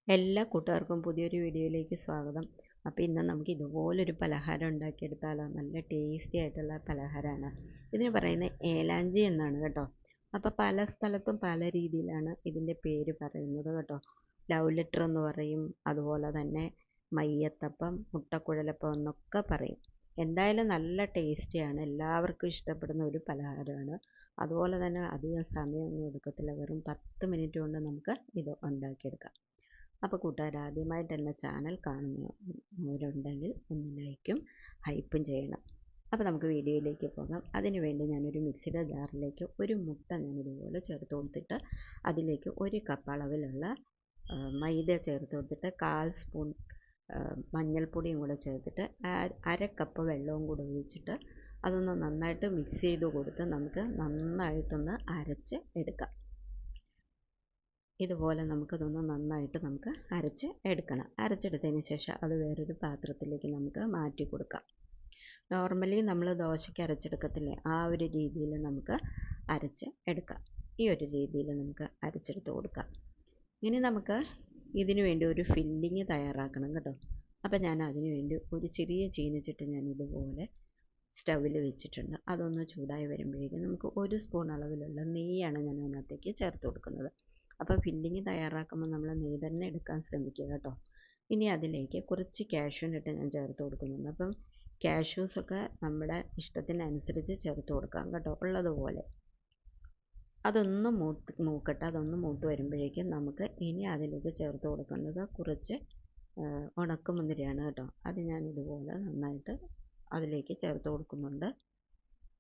എല്ലാ കൂട്ടുകാർക്കും പുതിയൊരു വീഡിയോയിലേക്ക് സ്വാഗതം. അപ്പോൾ ഇന്ന് നമുക്ക് ഇതുപോലൊരു പലഹാരം ഉണ്ടാക്കിയെടുത്താലോ. നല്ല ടേസ്റ്റി ആയിട്ടുള്ള പലഹാരമാണ്. ഇതിന് പറയുന്നത് ഏലാഞ്ചി എന്നാണ് കേട്ടോ. അപ്പോൾ പല സ്ഥലത്തും പല രീതിയിലാണ് ഇതിൻ്റെ പേര് പറയുന്നത് കേട്ടോ. ലവ് ലെറ്റർ എന്ന് പറയും, അതുപോലെ തന്നെ മയ്യത്തപ്പം, മുട്ടക്കുഴലപ്പം എന്നൊക്കെ പറയും. എന്തായാലും നല്ല ടേസ്റ്റിയാണ്, എല്ലാവർക്കും ഇഷ്ടപ്പെടുന്ന ഒരു പലഹാരമാണ്. അതുപോലെ തന്നെ അധികം സമയമൊന്നും എടുക്കത്തില്ല, വെറും 10 മിനിറ്റ് കൊണ്ട് നമുക്ക് ഇത് ഉണ്ടാക്കിയെടുക്കാം. അപ്പോൾ കൂട്ടുകാർ ആദ്യമായിട്ട് എൻ്റെ ചാനൽ കാണുന്നവരുണ്ടെങ്കിൽ ഒന്ന് ലൈക്കും ഹൈപ്പും ചെയ്യണം. അപ്പോൾ നമുക്ക് വീഡിയോയിലേക്ക് പോകാം. അതിന് വേണ്ടി ഞാനൊരു മിക്സിയുടെ ജാറിലേക്ക് ഒരു മുട്ട ഞാനിതുപോലെ ചേർത്ത് കൊടുത്തിട്ട് അതിലേക്ക് 1 കപ്പ് അളവിലുള്ള മൈദ ചേർത്ത് കൊടുത്തിട്ട് 1/4 സ്പൂൺ മഞ്ഞൾപ്പൊടിയും കൂടെ ചേർത്തിട്ട് 1/2 കപ്പ് വെള്ളവും കൂടെ ഒഴിച്ചിട്ട് അതൊന്ന് നന്നായിട്ട് മിക്സ് ചെയ്ത് കൊടുത്ത് നമുക്ക് നന്നായിട്ടൊന്ന് അരച്ച് എടുക്കാം. ഇതുപോലെ നമുക്കതൊന്ന് നന്നായിട്ട് അരച്ച് എടുക്കണം. അരച്ചെടുത്തതിന് ശേഷം അത് വേറൊരു പാത്രത്തിലേക്ക് നമുക്ക് മാറ്റി കൊടുക്കാം. നോർമലി നമ്മൾ ദോശയ്ക്ക് അരച്ചെടുക്കത്തില്ലേ, ആ ഒരു രീതിയിൽ നമുക്ക് അരച്ച് എടുക്കാം. ഈ ഒരു രീതിയിൽ നമുക്ക് അരച്ചെടുത്ത് കൊടുക്കാം. ഇനി നമുക്ക് ഇതിനു വേണ്ടി ഒരു ഫില്ലിങ് തയ്യാറാക്കണം കേട്ടോ. അപ്പോൾ ഞാൻ അതിനു വേണ്ടി ഒരു ചെറിയ ചീനച്ചട്ടി ഞാൻ ഇതുപോലെ സ്റ്റൗവിൽ വെച്ചിട്ടുണ്ട്. അതൊന്ന് ചൂടായി വരുമ്പോഴേക്കും നമുക്ക് 1 സ്പൂൺ അളവിലുള്ള നെയ്യാണ് ഞാൻ അതിനകത്തേക്ക് ചേർത്ത് കൊടുക്കുന്നത്. അപ്പോൾ ഫില്ലിങ് തയ്യാറാക്കുമ്പോൾ നമ്മൾ നെയ്യ് തന്നെ എടുക്കാൻ ശ്രമിക്കുക കേട്ടോ. ഇനി അതിലേക്ക് കുറച്ച് കാഷ്യൂനട്ട് ഞാൻ ചേർത്ത് കൊടുക്കുന്നുണ്ട്. അപ്പം കാഷ്യൂസൊക്കെ നമ്മുടെ ഇഷ്ടത്തിനനുസരിച്ച് ചേർത്ത് കൊടുക്കാം കേട്ടോ, ഉള്ളതുപോലെ. അതൊന്ന് മൂക്കട്ടെ. അതൊന്ന് മൂത്ത് വരുമ്പോഴേക്കും നമുക്ക് ഇനി അതിലേക്ക് ചേർത്ത് കൊടുക്കേണ്ടത് കുറച്ച് ഉണക്കമുന്തിരിയാണ് കേട്ടോ. അത് ഞാൻ ഇതുപോലെ നന്നായിട്ട് അതിലേക്ക് ചേർത്ത് കൊടുക്കുന്നുണ്ട്.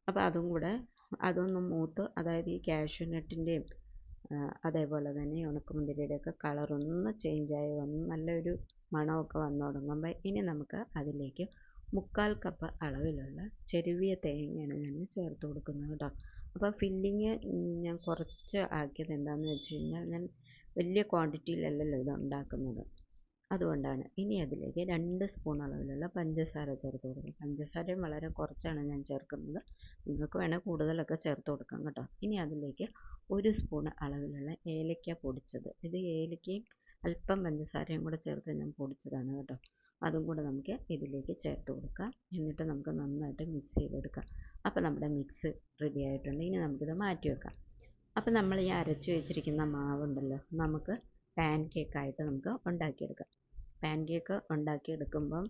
അപ്പോൾ അതും കൂടെ അതൊന്ന് മൂത്ത്, അതായത് ഈ കാഷ്യൂനട്ടിൻ്റെയും അതേപോലെ തന്നെ ഉണക്കമുന്തിരിയുടെയൊക്കെ കളറൊന്ന് ചേഞ്ചായി വന്ന് നല്ലൊരു മണമൊക്കെ വന്നു തുടങ്ങുമ്പോൾ ഇനി നമുക്ക് അതിലേക്ക് 1/4 കപ്പ് അളവിലുള്ള ചെരുവിയ തേങ്ങയാണ് ഞാൻ ചേർത്ത് കൊടുക്കുന്നത് കേട്ടോ. അപ്പോൾ ഫില്ലിങ് ഞാൻ കുറച്ച് ആക്കിയത് എന്താണെന്ന് വെച്ച് കഴിഞ്ഞാൽ ഞാൻ വലിയ ക്വാണ്ടിറ്റിയിലല്ലല്ലോ ഇത് ഉണ്ടാക്കുന്നത്, അതുകൊണ്ടാണ്. ഇനി അതിലേക്ക് 2 സ്പൂൺ അളവിലുള്ള പഞ്ചസാര ചേർത്ത് കൊടുക്കും. പഞ്ചസാരയും വളരെ കുറച്ചാണ് ഞാൻ ചേർക്കുന്നത്, നിങ്ങൾക്ക് വേണേൽ കൂടുതലൊക്കെ ചേർത്ത് കൊടുക്കാം കേട്ടോ. ഇനി അതിലേക്ക് 1 സ്പൂൺ അളവിലുള്ള ഏലക്ക പൊടിച്ചത്, ഇത് ഏലക്കയും അല്പം പഞ്ചസാരയും കൂടെ ചേർത്ത് ഞാൻ പൊടിച്ചതാണ് കേട്ടോ. അതും കൂടെ നമുക്ക് ഇതിലേക്ക് ചേർത്ത് കൊടുക്കാം. എന്നിട്ട് നമുക്ക് നന്നായിട്ട് മിക്സ് ചെയ്തെടുക്കാം. അപ്പോൾ നമ്മുടെ മിക്സ് റെഡി ആയിട്ടുണ്ട്. ഇനി നമുക്കിത് മാറ്റി വെക്കാം. അപ്പോൾ നമ്മൾ ഈ അരച്ച് വെച്ചിരിക്കുന്ന മാവുണ്ടല്ലോ, നമുക്ക് പാൻ കേക്കായിട്ട് നമുക്ക് ഉണ്ടാക്കിയെടുക്കാം. പാൻ കേക്ക് ഉണ്ടാക്കിയെടുക്കുമ്പം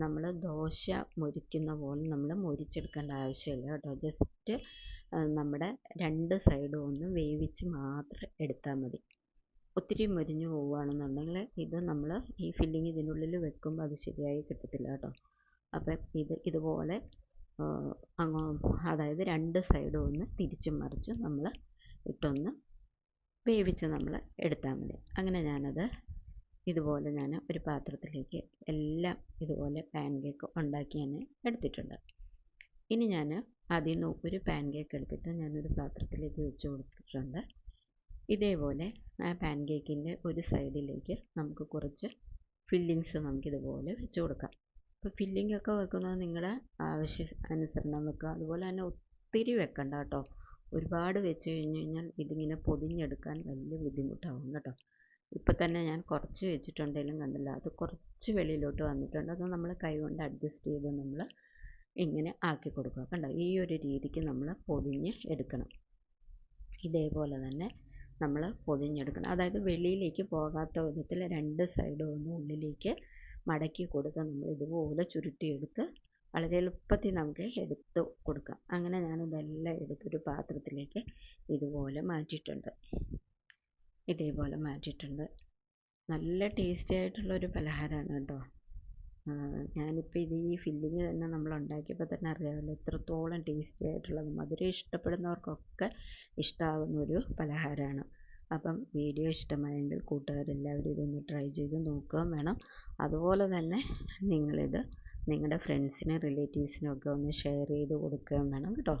നമ്മൾ ദോശ മൊരിക്കുന്ന പോലെ നമ്മൾ മൊരിച്ചെടുക്കേണ്ട ആവശ്യമില്ല കേട്ടോ. ജസ്റ്റ് നമ്മുടെ 2 സൈഡും ഒന്ന് വേവിച്ച് മാത്രം എടുത്താൽ മതി. ഒത്തിരി മൊരിഞ്ഞ് പോവുകയാണെന്നുണ്ടെങ്കിൽ ഇത് നമ്മൾ ഈ ഫില്ലിങ് ഇതിനുള്ളിൽ വെക്കുമ്പോൾ അത് ശരിയായി കിട്ടത്തില്ല കേട്ടോ. അപ്പം ഇതുപോലെ അതായത് 2 സൈഡും ഒന്ന് തിരിച്ചും മറിച്ചും നമ്മൾ ഇട്ടൊന്ന് വേവിച്ച് നമ്മൾ എടുത്താൽ മതി. അങ്ങനെ ഞാനത് ഇതുപോലെ ഞാൻ ഒരു പാത്രത്തിലേക്ക് എല്ലാം ഇതുപോലെ പാൻ കേക്ക് ഉണ്ടാക്കി ഞാൻ എടുത്തിട്ടുണ്ട്. ഇനി ഞാൻ അതിൽ നിന്ന് ഒരു പാൻ കേക്ക് എടുത്തിട്ട് ഞാനൊരു പാത്രത്തിലേക്ക് വെച്ച് കൊടുത്തിട്ടുണ്ട്. ഇതേപോലെ ആ പാൻ കേക്കിൻ്റെ ഒരു സൈഡിലേക്ക് നമുക്ക് കുറച്ച് ഫില്ലിങ്സ് നമുക്കിതുപോലെ വെച്ച് കൊടുക്കാം. അപ്പോൾ ഫില്ലിംഗ് ഒക്കെ വെക്കുന്നത് നിങ്ങളുടെ ആവശ്യാനുസരണം വെക്കുക. അതുപോലെ തന്നെ ഒത്തിരി വെക്കണ്ട കേട്ടോ. ഒരുപാട് വെച്ച് കഴിഞ്ഞ് കഴിഞ്ഞാൽ ഇതിങ്ങനെ പൊതിഞ്ഞെടുക്കാൻ വലിയ ബുദ്ധിമുട്ടാവും കേട്ടോ. ഇപ്പം തന്നെ ഞാൻ കുറച്ച് വെച്ചിട്ടുണ്ടെങ്കിലും കണ്ടില്ല, അത് കുറച്ച് വെളിയിലോട്ട് വന്നിട്ടുണ്ട്. അത് നമ്മൾ കൈകൊണ്ട് അഡ്ജസ്റ്റ് ചെയ്ത് നമ്മൾ ഇങ്ങനെ ആക്കി കൊടുക്കുക. കണ്ടോ, ഈ ഒരു രീതിക്ക് നമ്മൾ പൊതിഞ്ഞ് എടുക്കണം. ഇതേപോലെ തന്നെ നമ്മൾ പൊതിഞ്ഞെടുക്കണം. അതായത് വെളിയിലേക്ക് പോകാത്ത വിധത്തിൽ 2 സൈഡും ഒന്ന് ഉള്ളിലേക്ക് മടക്കി കൊടുത്ത് നമ്മൾ ഇതുപോലെ ചുരുട്ടിയെടുത്ത് വളരെ എളുപ്പത്തിൽ നമുക്ക് എടുത്ത് കൊടുക്കാം. അങ്ങനെ ഞാനിതെല്ലാം എടുത്തൊരു പാത്രത്തിലേക്ക് ഇതുപോലെ മാറ്റിയിട്ടുണ്ട്. ഇതേപോലെ മാറ്റിയിട്ടുണ്ട്. നല്ല ടേസ്റ്റി ആയിട്ടുള്ളൊരു പലഹാരമാണ് കേട്ടോ. ഞാനിപ്പോൾ ഈ ഫില്ലിങ് തന്നെ നമ്മൾ ഉണ്ടാക്കിയപ്പോൾ തന്നെ അറിയാമല്ലോ എത്രത്തോളം ടേസ്റ്റി ആയിട്ടുള്ളത്. മധുരം ഇഷ്ടപ്പെടുന്നവർക്കൊക്കെ ഇഷ്ടമാകുന്ന ഒരു പലഹാരമാണ്. അപ്പം വീഡിയോ ഇഷ്ടമായെങ്കിൽ കൂട്ടുകാരെല്ലാവരും ഇതൊന്ന് ട്രൈ ചെയ്ത് നോക്കുകയും വേണം. അതുപോലെ തന്നെ നിങ്ങളിത് നിങ്ങളുടെ ഫ്രണ്ട്സിനും റിലേറ്റീവ്സിനും ഒക്കെ ഒന്ന് ഷെയർ ചെയ്ത് കൊടുക്കുകയും വേണം കേട്ടോ.